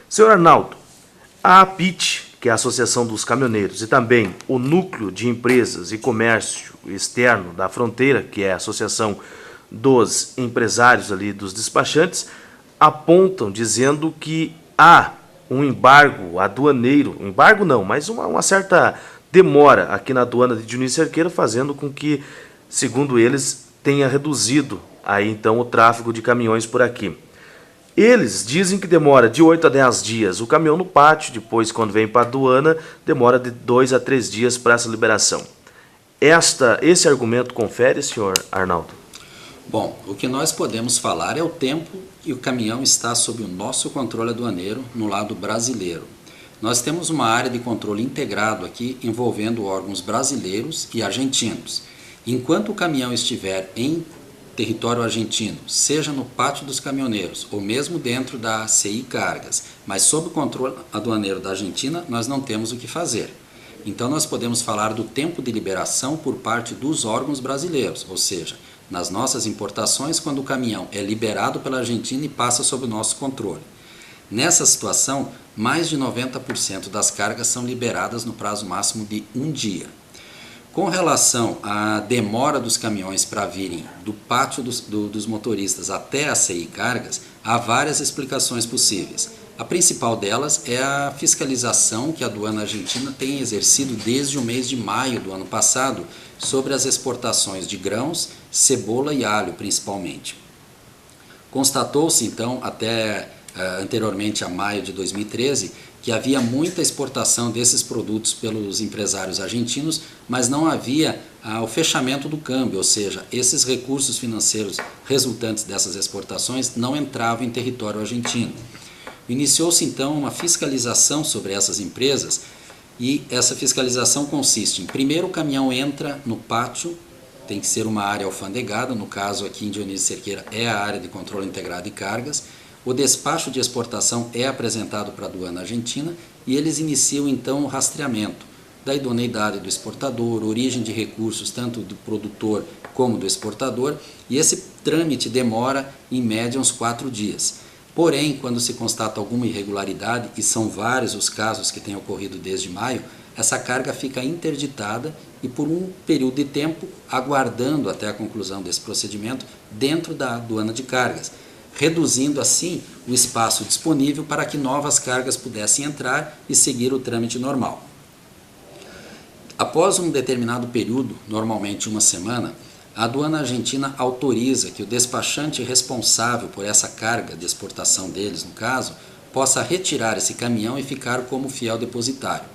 Senhor Arnaldo, a APIT, que é a Associação dos Caminhoneiros, e também o Núcleo de Empresas e Comércio Externo da Fronteira, que é a Associação dos Empresários ali dos despachantes, apontam dizendo que há um embargo aduaneiro, embargo não, mas uma certa demora aqui na aduana de Dionísio Cerqueira, fazendo com que, segundo eles, tenha reduzido aí então o tráfego de caminhões por aqui. Eles dizem que demora de 8 a 10 dias o caminhão no pátio, depois quando vem para a aduana, demora de 2 a 3 dias para essa liberação. Esse argumento confere, senhor Arnaldo? Bom, o que nós podemos falar é o tempo que o caminhão está sob o nosso controle aduaneiro no lado brasileiro. Nós temos uma área de controle integrado aqui envolvendo órgãos brasileiros e argentinos. Enquanto o caminhão estiver em território argentino, seja no pátio dos caminhoneiros ou mesmo dentro da CI Cargas, mas sob o controle aduaneiro da Argentina, nós não temos o que fazer. Então nós podemos falar do tempo de liberação por parte dos órgãos brasileiros, ou seja, nas nossas importações, quando o caminhão é liberado pela Argentina e passa sob o nosso controle. Nessa situação, mais de 90% das cargas são liberadas no prazo máximo de um dia. Com relação à demora dos caminhões para virem do pátio dos motoristas até a CI Cargas, há várias explicações possíveis. A principal delas é a fiscalização que a aduana argentina tem exercido desde o mês de maio do ano passado sobre as exportações de grãos, cebola e alho principalmente. Constatou-se então, até anteriormente a maio de 2013, que havia muita exportação desses produtos pelos empresários argentinos, mas não havia o fechamento do câmbio, ou seja, esses recursos financeiros resultantes dessas exportações não entravam em território argentino. Iniciou-se então uma fiscalização sobre essas empresas e essa fiscalização consiste em, primeiro, o caminhão entra no pátio, tem que ser uma área alfandegada, no caso aqui em Dionísio Cerqueira é a área de controle integrado de cargas. O despacho de exportação é apresentado para a aduana argentina e eles iniciam então o rastreamento da idoneidade do exportador, origem de recursos tanto do produtor como do exportador, e esse trâmite demora em média uns 4 dias. Porém, quando se constata alguma irregularidade, e são vários os casos que têm ocorrido desde maio, essa carga fica interditada e por um período de tempo aguardando até a conclusão desse procedimento dentro da aduana de cargas, reduzindo assim o espaço disponível para que novas cargas pudessem entrar e seguir o trâmite normal. Após um determinado período, normalmente uma semana, a aduana argentina autoriza que o despachante responsável por essa carga de exportação deles, no caso, possa retirar esse caminhão e ficar como fiel depositário.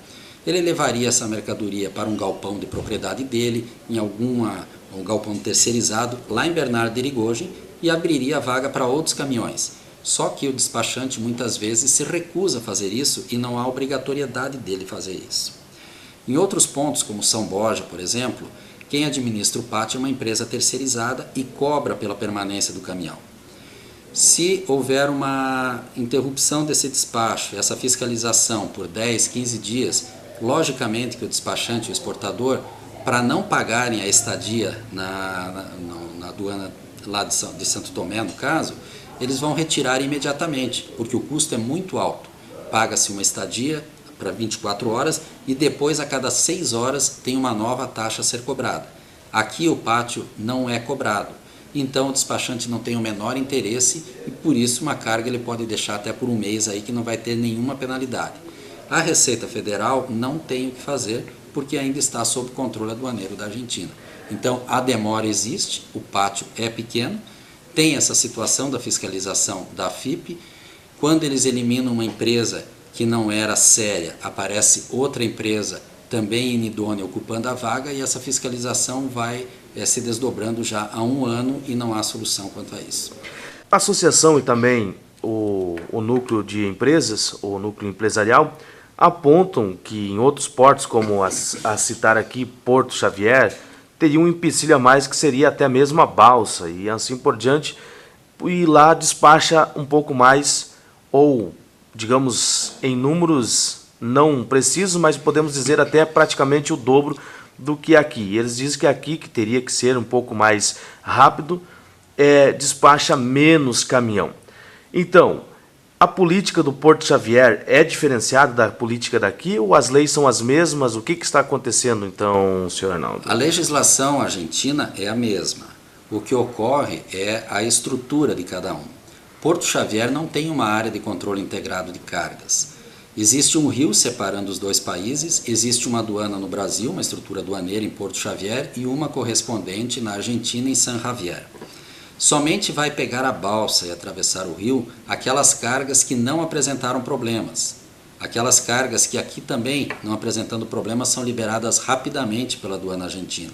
Ele levaria essa mercadoria para um galpão de propriedade dele, em um galpão terceirizado, lá em Bernardo de Irigoyen, e abriria a vaga para outros caminhões. Só que o despachante muitas vezes se recusa a fazer isso e não há obrigatoriedade dele fazer isso. Em outros pontos, como São Borja, por exemplo, quem administra o pátio é uma empresa terceirizada e cobra pela permanência do caminhão. Se houver uma interrupção desse despacho, essa fiscalização por 10, 15 dias, logicamente que o despachante e o exportador, para não pagarem a estadia na aduana lá de Santo Tomé, no caso, eles vão retirar imediatamente, porque o custo é muito alto. Paga-se uma estadia para 24 horas e depois a cada 6 horas tem uma nova taxa a ser cobrada. Aqui o pátio não é cobrado, então o despachante não tem o menor interesse e por isso uma carga ele pode deixar até por um mês aí que não vai ter nenhuma penalidade. A Receita Federal não tem o que fazer porque ainda está sob controle aduaneiro da Argentina. Então a demora existe, o pátio é pequeno, tem essa situação da fiscalização da FIP. Quando eles eliminam uma empresa que não era séria, aparece outra empresa também inidônea ocupando a vaga e essa fiscalização vai se desdobrando já há um ano e não há solução quanto a isso. A associação e também o núcleo de empresas, o núcleo empresarial, apontam que em outros portos, como a citar aqui Porto Xavier, teria um empecilho a mais que seria até mesmo a balsa e assim por diante, e lá despacha um pouco mais, ou digamos em números não precisos, mas podemos dizer até praticamente o dobro do que aqui. Eles dizem que aqui, que teria que ser um pouco mais rápido, despacha menos caminhão. Então, A política do Porto Xavier é diferenciada da política daqui ou as leis são as mesmas? O que está acontecendo então, senhor Arnaldo? A legislação argentina é a mesma. O que ocorre é a estrutura de cada um. Porto Xavier não tem uma área de controle integrado de cargas. Existe um rio separando os dois países, existe uma aduana no Brasil, uma estrutura aduaneira em Porto Xavier e uma correspondente na Argentina em San Javier. Somente vai pegar a balsa e atravessar o rio aquelas cargas que não apresentaram problemas. Aquelas cargas que aqui também, não apresentando problemas, são liberadas rapidamente pela aduana argentina.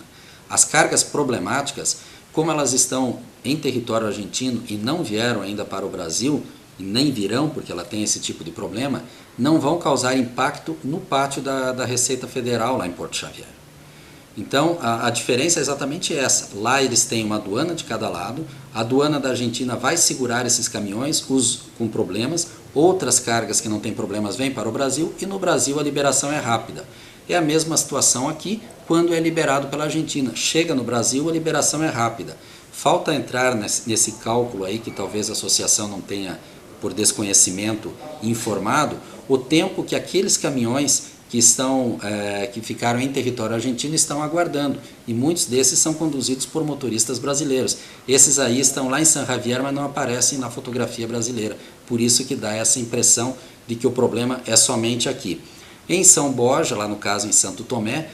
As cargas problemáticas, como elas estão em território argentino e não vieram ainda para o Brasil, e nem virão porque ela tem esse tipo de problema, não vão causar impacto no pátio da Receita Federal lá em Porto Xavier. Então, a diferença é exatamente essa. Lá eles têm uma aduana de cada lado, a aduana da Argentina vai segurar esses caminhões com problemas, outras cargas que não têm problemas vêm para o Brasil e no Brasil a liberação é rápida. É a mesma situação aqui quando é liberado pela Argentina. Chega no Brasil, a liberação é rápida. Falta entrar nesse cálculo aí que talvez a associação não tenha, por desconhecimento, informado, o tempo que aqueles caminhões que ficaram em território argentino estão aguardando, e muitos desses são conduzidos por motoristas brasileiros. Esses aí estão lá em San Javier, mas não aparecem na fotografia brasileira, por isso que dá essa impressão de que o problema é somente aqui. Em São Borja, lá no caso em Santo Tomé,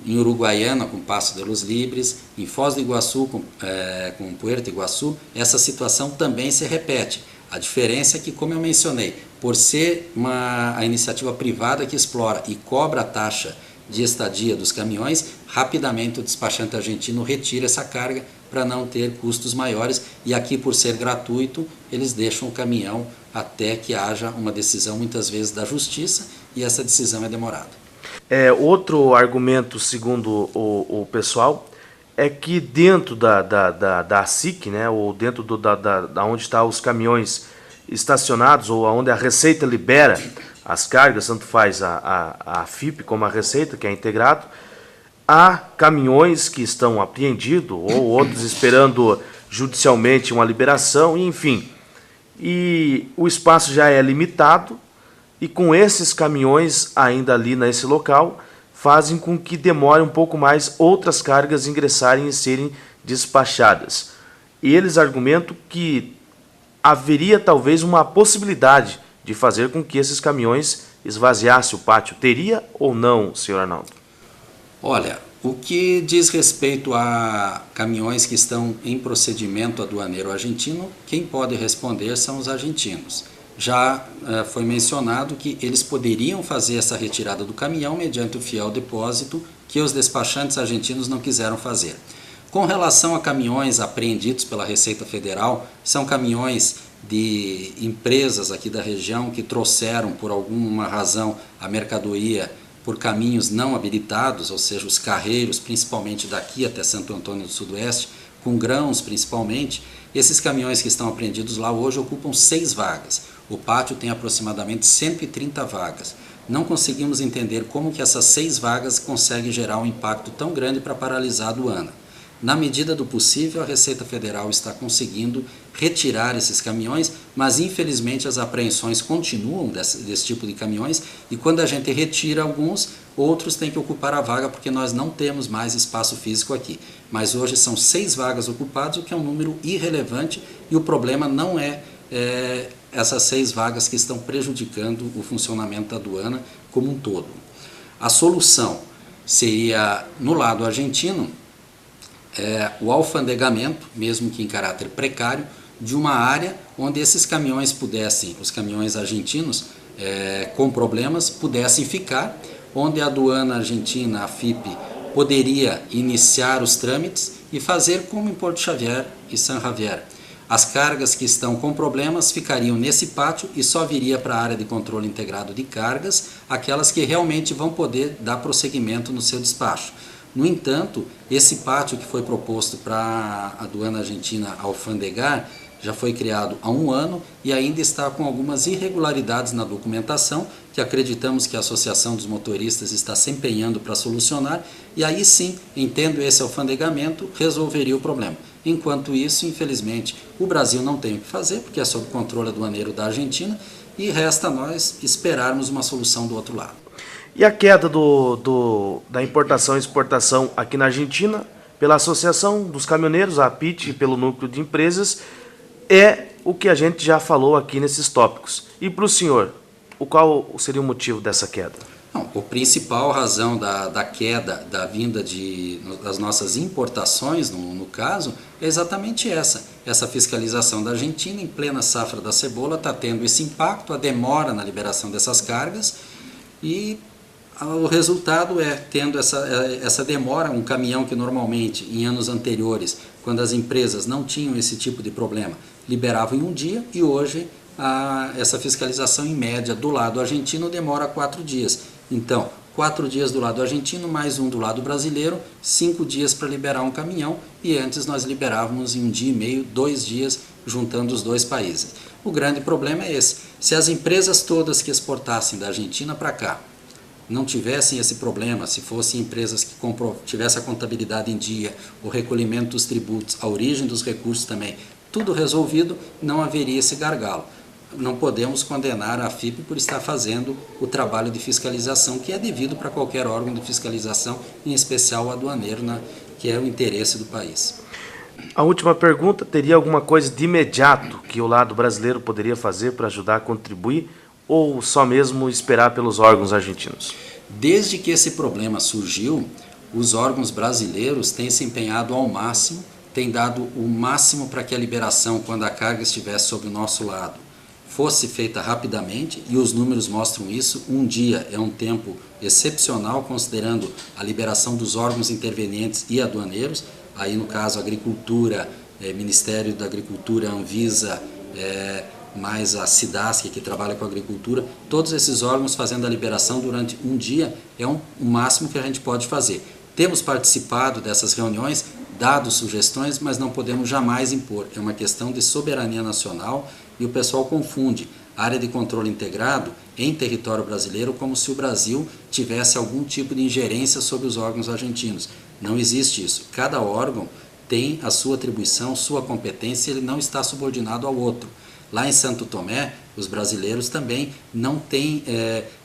em Uruguaiana com Passo de los Libres, em Foz do Iguaçu com Puerto Iguaçu, essa situação também se repete. A diferença é que, como eu mencionei, por ser a iniciativa privada que explora e cobra a taxa de estadia dos caminhões, rapidamente o despachante argentino retira essa carga para não ter custos maiores, e aqui, por ser gratuito, eles deixam o caminhão até que haja uma decisão, muitas vezes da justiça, e essa decisão é demorada. Outro argumento, segundo o pessoal, é que dentro da SIC, né, ou dentro da onde estão os caminhões estacionados, ou onde a Receita libera as cargas, tanto faz a FIP como a Receita, que é integrado, há caminhões que estão apreendidos, ou outros esperando judicialmente uma liberação, enfim. E o espaço já é limitado, e com esses caminhões ainda ali nesse local, fazem com que demore um pouco mais outras cargas ingressarem e serem despachadas. E eles argumentam que haveria talvez uma possibilidade de fazer com que esses caminhões esvaziassem o pátio. Teria ou não, senhor Arnaldo? Olha, o que diz respeito a caminhões que estão em procedimento aduaneiro argentino, quem pode responder são os argentinos. Já foi mencionado que eles poderiam fazer essa retirada do caminhão mediante o fiel depósito que os despachantes argentinos não quiseram fazer. Com relação a caminhões apreendidos pela Receita Federal, são caminhões de empresas aqui da região que trouxeram por alguma razão a mercadoria por caminhos não habilitados, ou seja, os carreiros, principalmente daqui até Santo Antônio do Sudoeste, com grãos principalmente. Esses caminhões que estão apreendidos lá hoje ocupam 6 vagas. O pátio tem aproximadamente 130 vagas. Não conseguimos entender como que essas 6 vagas conseguem gerar um impacto tão grande para paralisar a aduana. Na medida do possível, a Receita Federal está conseguindo retirar esses caminhões, mas infelizmente as apreensões continuam desse tipo de caminhões, e quando a gente retira alguns, outros têm que ocupar a vaga porque nós não temos mais espaço físico aqui. Mas hoje são 6 vagas ocupadas, o que é um número irrelevante, e o problema não é essas 6 vagas que estão prejudicando o funcionamento da aduana como um todo. A solução seria, no lado argentino, o alfandegamento, mesmo que em caráter precário, de uma área onde esses caminhões pudessem, os caminhões argentinos com problemas, pudessem ficar, onde a aduana argentina, a FIP, poderia iniciar os trâmites e fazer como em Porto Xavier e San Javier. As cargas que estão com problemas ficariam nesse pátio e só viria para a área de controle integrado de cargas aquelas que realmente vão poder dar prosseguimento no seu despacho. No entanto, esse pátio que foi proposto para a aduana argentina alfandegar já foi criado há 1 ano e ainda está com algumas irregularidades na documentação, que acreditamos que a Associação dos Motoristas está se empenhando para solucionar, e aí sim, entendo esse alfandegamento, resolveria o problema. Enquanto isso, infelizmente, O Brasil não tem o que fazer, porque é sob controle aduaneiro da Argentina, e resta a nós esperarmos uma solução do outro lado. E a queda da importação e exportação aqui na Argentina, pela Associação dos Caminhoneiros, a APIT, e pelo Núcleo de Empresas, é o que a gente já falou aqui nesses tópicos. E para o senhor, qual seria o motivo dessa queda? Não, a principal razão da queda da vinda das nossas importações, no caso, é exatamente essa fiscalização da Argentina em plena safra da cebola está tendo esse impacto, a demora na liberação dessas cargas, e o resultado é tendo essa demora. Um caminhão que normalmente em anos anteriores, quando as empresas não tinham esse tipo de problema, liberavam em um dia, e hoje essa fiscalização em média do lado argentino demora 4 dias. Então, 4 dias do lado argentino, mais um do lado brasileiro, 5 dias para liberar um caminhão, e antes nós liberávamos em 1 dia e meio, 2 dias, juntando os dois países. O grande problema é esse: se as empresas todas que exportassem da Argentina para cá não tivessem esse problema, se fossem empresas que tivessem a contabilidade em dia, o recolhimento dos tributos, a origem dos recursos também, tudo resolvido, não haveria esse gargalo. Não podemos condenar a FIPE por estar fazendo o trabalho de fiscalização que é devido para qualquer órgão de fiscalização, em especial o aduaneiro, que é o interesse do país. A última pergunta: teria alguma coisa de imediato que o lado brasileiro poderia fazer para ajudar a contribuir, ou só mesmo esperar pelos órgãos argentinos? Desde que esse problema surgiu, os órgãos brasileiros têm se empenhado ao máximo, têm dado o máximo para que a liberação, quando a carga estivesse sob o nosso lado, fosse feita rapidamente, e os números mostram isso. 1 dia é um tempo excepcional, considerando a liberação dos órgãos intervenientes e aduaneiros, aí no caso Agricultura, Ministério da Agricultura, Anvisa, mais a SIDASC, que trabalha com a agricultura, todos esses órgãos fazendo a liberação durante 1 dia é o máximo que a gente pode fazer. Temos participado dessas reuniões, dado sugestões, mas não podemos jamais impor. É uma questão de soberania nacional, e o pessoal confunde área de controle integrado em território brasileiro como se o Brasil tivesse algum tipo de ingerência sobre os órgãos argentinos. Não existe isso. Cada órgão tem a sua atribuição, sua competência, ele não está subordinado ao outro. Lá em Santo Tomé, os brasileiros também não têm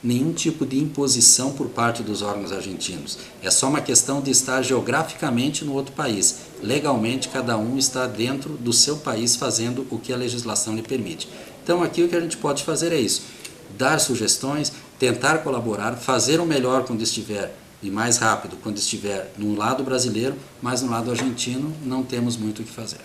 nenhum tipo de imposição por parte dos órgãos argentinos. É só uma questão de estar geograficamente no outro país. Legalmente, cada um está dentro do seu país fazendo o que a legislação lhe permite. Então, aqui o que a gente pode fazer é isso: dar sugestões, tentar colaborar, fazer o melhor quando estiver, e mais rápido quando estiver no lado brasileiro, mas no lado argentino não temos muito o que fazer.